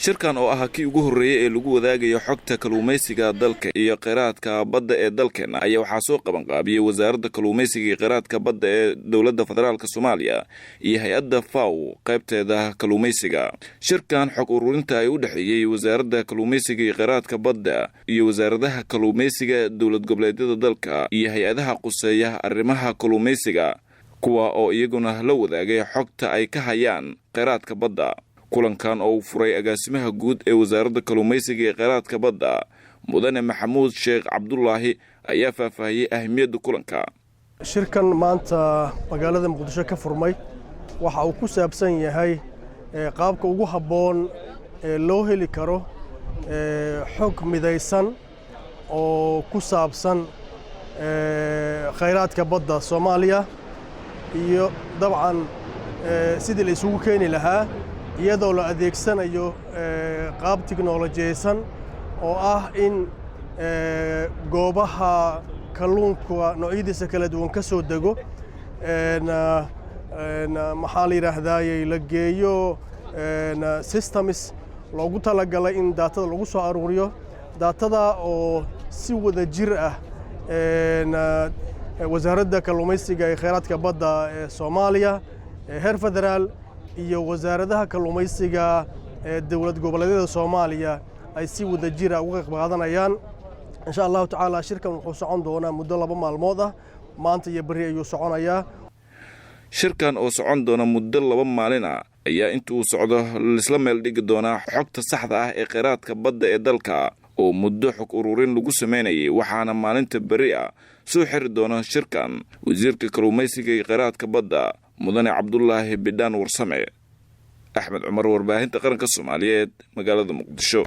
shirkan oo ah kii ugu horeeyay ee lagu wadaagayo xogta kalluumaysiga dalka iyo kheyraadka badda ee dalkeena ayaa waxaa soo qaban qaabiyay wasaaradda kalluumaysiga iyo kheyraadka badda ee dowladda federaalka Soomaaliya iyo hay'adda FAO qaybteeda kalluumaysiga. Shirkan xog ururinta ay u dhaxeeyay wasaaradda kalluumaysiga iyo kheyraadka badda iyo wasaaradaha kalluumaysiga dowlad goboleedyada dalka iyo hay'adaha quseeya arrimaha kalluumaysiga kuwa oo iyaguna la wadaagay xogta ay ka hayaan kheyraadka badda. kulankan oo furay agaasimaha guud ee wasaaradda kalluumaysiga ee kheyraadka badda mudane Maxamuud Sheekh Cabdullaahi ayaa faahfaahiyay ahmiyadda kulanka. shirkan maanta magaalada Muqdisho ka furmay waxa uu ku saabsan yahay qaabka ugu habboon ee loo heli karo xog midaysan oo ku saabsan kheyraadka badda Soomaaliya iyo dabcan sidii la isugu keeni lahaa iyadoo la adeegsanayo qaab tiknoolajiyeysan oo ah in goobaha kalluunka noocyadiisa kala duwan ka soo dego maxaa la yiraahdaa la geeyo systems loogu talagalay in daatada lagu soo aruuriyo daatada oo si wada jir ah wasaaradda kalluumaysiga ee kheyraadka badda ee Soomaaliya heer federaal iyo wasaaradaha kalluumaysiga ee dowlad goboleedyada Soomaaliya ay si wada jir ah uga qayb qaadanayaan. insha Allah taala shirkan wuxuu socon doonaa muddo 2 maalmood ah maanta iyo bari ayuu soconayaa. shirkan oo socon doona muddo 2 maalin ah ayaa inta uu socdo isla meel dhigi doona xogta saxda ah ee kheyraadka badda ee dalka oo muddo xog ururin lagu sameeyay waxaana maalinta bari ah soo xiri doona shirkan wasiirka kalluumaysiga ee kheyraadka badda mudane Cabdullaahi Bidhaan Warsame. Axmed Cumar, warbaahinta qaranka Soomaaliyeed, magaalada Muqdisho.